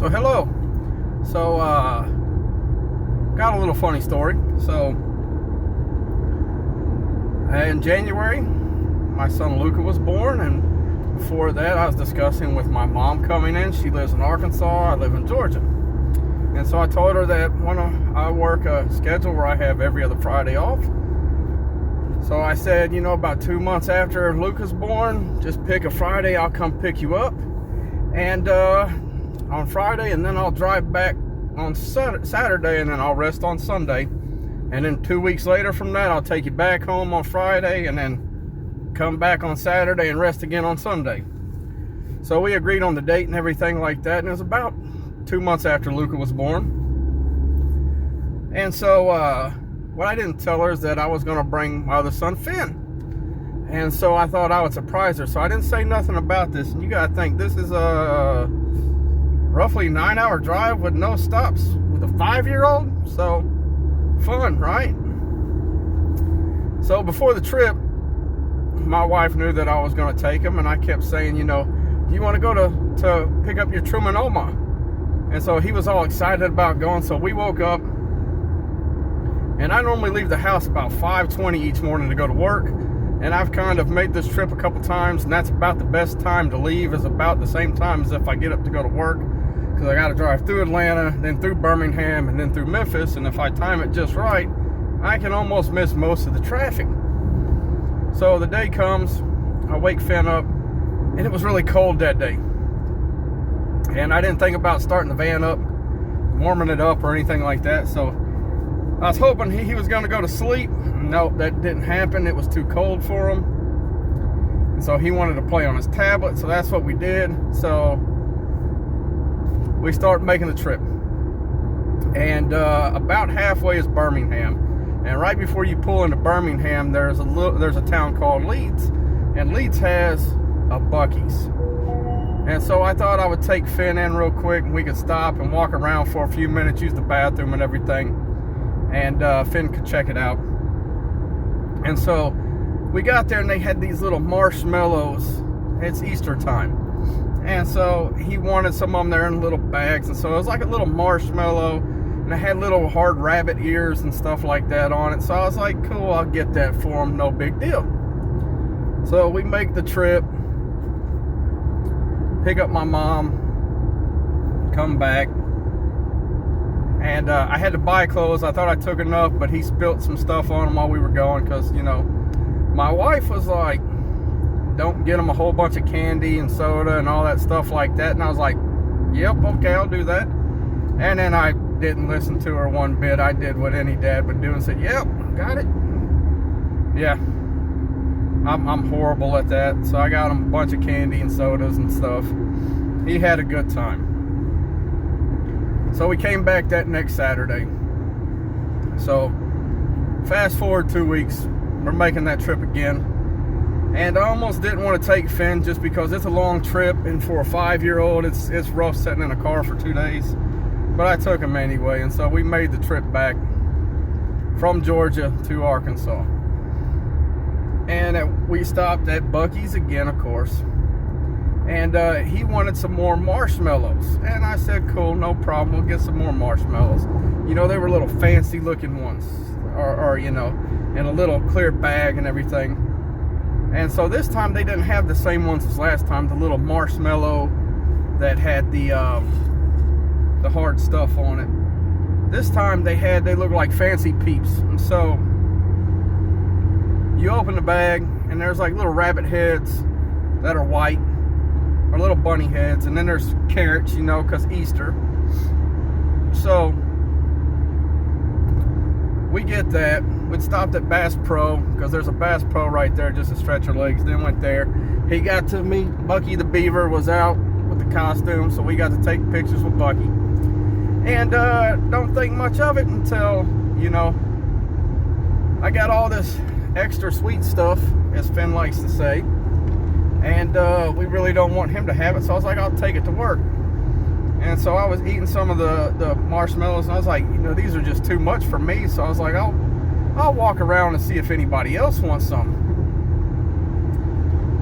So hello. So got a little funny story. So in January, my son Luca was born, and before that I was discussing with my mom coming in. She lives in Arkansas, I live in Georgia. And so I told her that I work a schedule where I have every other Friday off. So I said, about 2 months after Luca's born, just pick a Friday, I'll come pick you up. And on Friday, and then I'll drive back on Saturday, and then I'll rest on Sunday. And then 2 weeks later from that, I'll take you back home on Friday, and then come back on Saturday and rest again on Sunday. So we agreed on the date and everything like that, and it was about 2 months after Luca was born. And so what I didn't tell her is that I was going to bring my other son, Finn. And so I thought I would surprise her. So I didn't say nothing about this. And you got to think, this is a roughly 9-hour drive with no stops with a 5-year-old. So fun, right? So before the trip, my wife knew that I was going to take him. And I kept saying, do you want to go to pick up your Truman Oma? And so he was all excited about going. So we woke up. And I normally leave the house about 5:20 each morning to go to work. And I've kind of made this trip a couple times, and that's about the best time to leave, is about the same time as if I get up to go to work, because I got to drive through Atlanta, then through Birmingham, and then through Memphis. And if I time it just right, I can almost miss most of the traffic. So the day comes, I wake Finn up, and it was really cold that day. And I didn't think about starting the van up, warming it up, or anything like that. So I was hoping he was going to go to sleep. Nope, that didn't happen. It was too cold for him. And so he wanted to play on his tablet, so that's what we did. So we started making the trip. And about halfway is Birmingham. And right before you pull into Birmingham, there's a town called Leeds. And Leeds has a Buc-ee's. And so I thought I would take Finn in real quick, and we could stop and walk around for a few minutes, use the bathroom and everything. And Finn could check it out. And so we got there, and they had these little marshmallows. It's Easter time. And so he wanted some of them there in little bags. And so it was like a little marshmallow, and it had little hard rabbit ears and stuff like that on it. So I was like, cool, I'll get that for him, no big deal. So we make the trip, pick up my mom, come back. And I had to buy clothes. I thought I took enough, but he spilt some stuff on them while we were going, because, my wife was like, don't get him a whole bunch of candy and soda and all that stuff like that. And I was like, yep, okay, I'll do that. And then I didn't listen to her one bit. I did what any dad would do and said, yep, got it. Yeah, I'm horrible at that. So I got him a bunch of candy and sodas and stuff. He had a good time. So we came back that next Saturday. So fast forward 2 weeks, we're making that trip again. And I almost didn't want to take Finn, just because it's a long trip, and for a 5-year-old, it's rough sitting in a car for 2 days. But I took him anyway, and so we made the trip back from Georgia to Arkansas. And we stopped at Buc-ee's again, of course. And he wanted some more marshmallows. And I said, cool, no problem. We'll get some more marshmallows. They were little fancy looking ones. Or in a little clear bag and everything. And so this time they didn't have the same ones as last time. The little marshmallow that had the hard stuff on it. This time they looked like fancy Peeps. And so you open the bag, and there's like little rabbit heads that are white. Or little bunny heads, and then there's carrots, because Easter. So we get that. We stopped at Bass Pro, because there's a Bass Pro right there just to stretch our legs. Then went there. He got to meet Buc-ee the Beaver, was out with the costume, so we got to take pictures with Buc-ee. And don't think much of it until, I got all this extra sweet stuff, as Finn likes to say. And we really don't want him to have it, so I was like, I'll take it to work. And so I was eating some of the marshmallows, and I was like, these are just too much for me. So I was like, I'll walk around and see if anybody else wants some.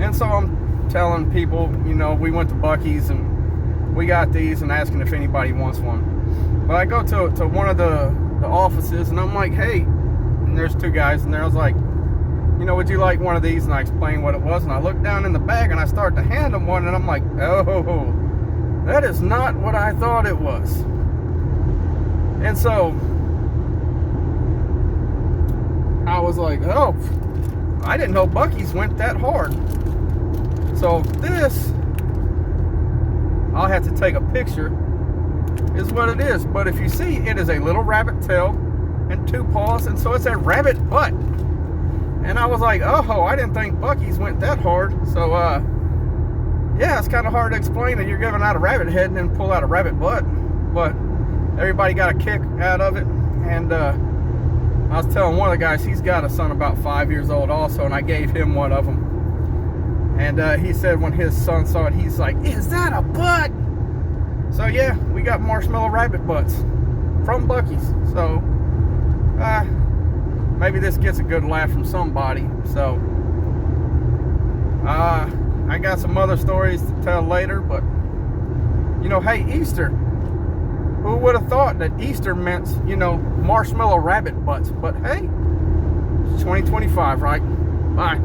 And so I'm telling people, we went to Buc-ee's, and we got these and asking if anybody wants one. But I go to one of the offices and I'm like, hey, and there's two guys in there. I was like, you know, would you like one of these? And I explained what it was, and I looked down in the bag and I start to hand them one, and I'm like, oh, that is not what I thought it was. And so I was like, oh, I didn't know Buc-ee's went that hard. So this, I'll have to take a picture, is what it is. But if you see, it is a little rabbit tail and two paws, and so it's a rabbit butt. And I was like, oh, I didn't think Buc-ee's went that hard. So yeah, it's kind of hard to explain that you're giving out a rabbit head and then pull out a rabbit butt, but everybody got a kick out of it. And I was telling one of the guys, he's got a son about 5 years old also, and I gave him one of them. And he said when his son saw it, he's like, is that a butt? So yeah, we got marshmallow rabbit butts from Buc-ee's. So maybe this gets a good laugh from somebody. So I got some other stories to tell later, but you know, hey, Easter. Who would have thought that Easter meant, you know, marshmallow rabbit butts? But hey, it's 2025, right? Bye.